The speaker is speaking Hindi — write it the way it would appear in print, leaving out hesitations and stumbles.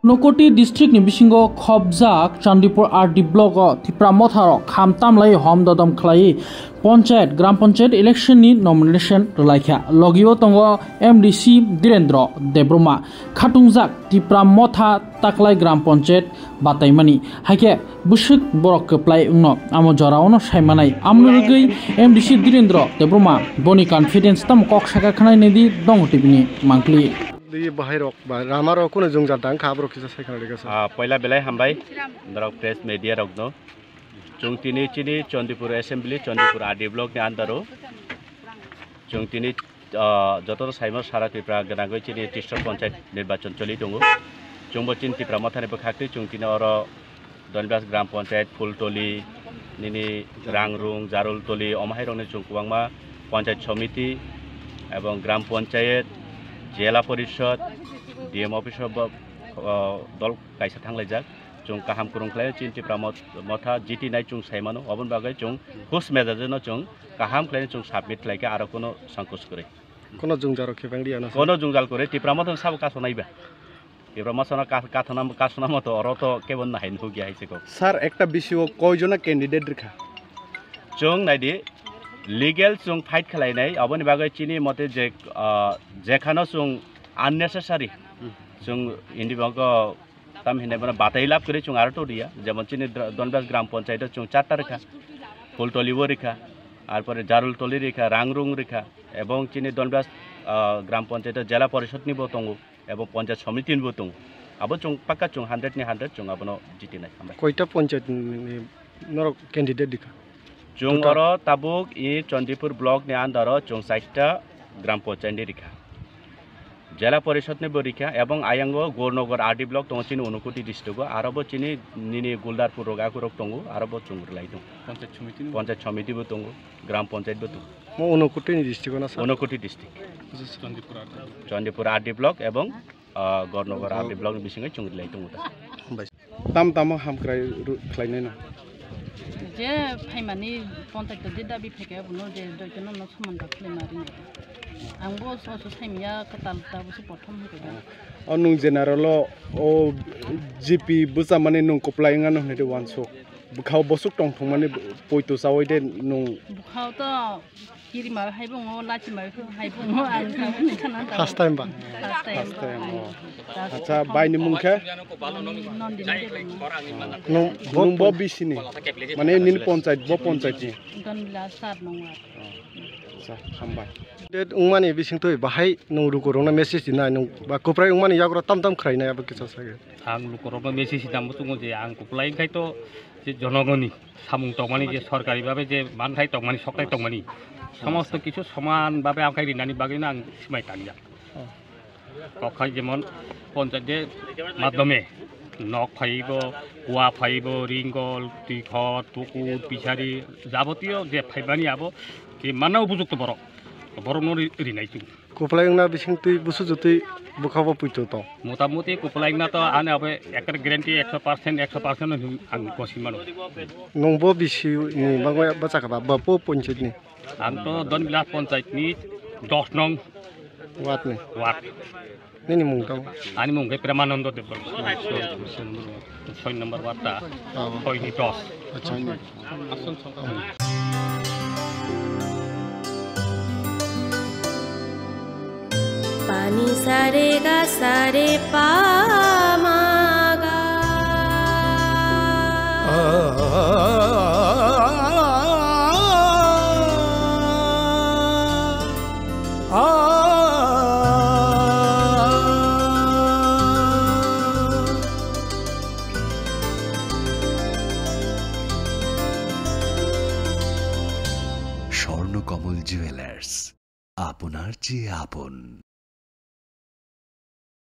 Nokoti district ni bisingo khobjak Chandipur RD block Tipra Motharo khamtamlai hom dodom khlai panchayat gram panchayat election ni nomination rulaikha logio tongo MDC Direndra Debroma khatungjak Tipra Motha taklai gram panchayat bataimani haike busuk borok keplai ungno amo joraono saimanai amnurugui MDC Direndra Debroma boni confidence tam kok saka khanai nedi dong tibini mangkli बाहिर रामार कुन जुङ जादां खाब्रो किसा साइखना लेगा पहिला बेलाय हामबाय दरक प्रेस मीडिया रखनो चुंगतिनि चिनि Chandipur assembly Chandipur R D block नि आन्दारो चुंगतिनि जतो साइमर सारा त्रिपुरा गनागै चिनि डिस्ट्रिक्ट पंचायत निर्वाचन चलि दङो चुंबचिन त्रिपुरा मथानि बखाखति चुंगतिनि अर दनबास ग्राम पंचायत फुलटोली निनि रांगरुं जारुलटोली अमाहायरनि चुंगकुवांमा पंचायत समिति एवं ग्राम पंचायत जिला परिषद डीएम ऑफिस दल कायसा थांलायजाक जों काहाम कुरुंख्लाय चिन त्रिपुरा मथा जीटी नाय जों साइमानो अबन बागै जों खुस मेजाजनो जों काहाम क्लाय जों सबमिट लायके आरो कोनो संकोच करे कोनो जुंजार खेबांडिया न कोनो जुंजाल करे त्रिपुरा मथा सब कासनाइबा त्रिपुरा मथना काथना कासना मथ अरत केबन ना हाइन हुगिया हाइसेको सर एकटा बिसिओ कयजना कैंडिडेट रेखा जों नायदि लीगल जों फाइट खालायनाय अबनि बागै चिनि मते जे जेखानो जों अननेसेसारि जों इन्दि बाग ताम हिने बना बाताइ लाभ करे जों आरतो दिया जेमन चिनि दनबास ग्राम पंचायत जों चारटा रेखा फुलटोलीबो रेखा आर परे जारुलटोली रेखा रांगरुं रेखा एवं चिनि दनबास ग्राम पंचायत जिला परिषद नि बतंगो एवं पंचायत समिति नि बतंगो अब जों पक्का जों 100 नि 100 जों abano जितिनाय कयटा पंचायत नि नर कैंडिडेट दिखा जों अर ताबुक इ चंदीपुर ब्लॉक नि आन्दार जों 60टा ग्राम पंचायत रेखा जिला परिषद ने बरिखा एवं आयांगो गोरनगर आरडी ब्लॉक दङ चिनि उनकोटी डिस्ट्रिक्ट आरोबो चिनि निनि गुलदारपुर रोगाकुरक दङ आरोबो चुंगुरलाय दङ पंचायत समिति बो दङ ग्राम पंचायत बो दङ म उनकोटी डिस्ट्रिक्ट ना Unakoti district Chandipur R D block एवं गोरनगर आरडी ब्लॉक नि बिसिङै चुंगुरलाय दङ ताम ताम हामक्राय खलायनाय ना जे फाइमानि पंचायत दे दाबि फेके बुनो जे दयजन न समान गाखले मारि आंबो ससो साइमिया कतालताबो प्रथम होगोन अनु जेनारेल ओ जीपी बुजा माने नं कप्लाइंगा न हेदे वानसो बुखाव बसुक टं थं माने पयतो सावै दे नं बुखाव त किरि मार हाइबो लाचि मार हाइबो आं थाना फार्स्ट टाइम बा अच्छा बायनि मुंखे नं बो बिसिनि माने निन पंचायत बो पंचायत नि दनला सार नङा अच्छा हामबाय दे उमानि बिसिंथय बाहाय नं रुगरंना मेसेज दिना नं बा कोप्राय उमानि याग्रा ताम ताम खरायनाय अब किसा सागे आं रुगरंना मेसेज दामबो दङ जे आं कोप्लाय खायथ जे जनगणनि सामुं तमानि जे सरकारि भाबे जे मानथाय तमानि सकाय तमानि समस्त किछु समान भाबे आखाय रिनानि बागैना आं सिमाय तानिया कखाय जेमन पंचायत माध्यमे नक फाइब कुआ फाइब रिंगल टिखट तुकुट पिछारी जाबतीय जे फाइबानि आबो के मानव उपयुक्त बर न रिनाय जों कोप्लायना बिसिंथय बुसु जतै बुखाव पुइतो त मोटामोटी कोप्लायना त आने अब एकर ग्यारेन्टी 100% आं गसिमानो नंबो बिसि नि बागय बाचाखा बापो पंचायत नि आं त दनबिलास पंचायत नि 10 नং वार्ड नि मुं त आनि मुं के प्रेमानंद देवबर्मा 6 नंबर वार्ड ता 6 नि 10 अच्छा पानी सारे गा सारे पामागा স্বর্ণকমল জুয়েলার্স আপনার চেয়ে আপন।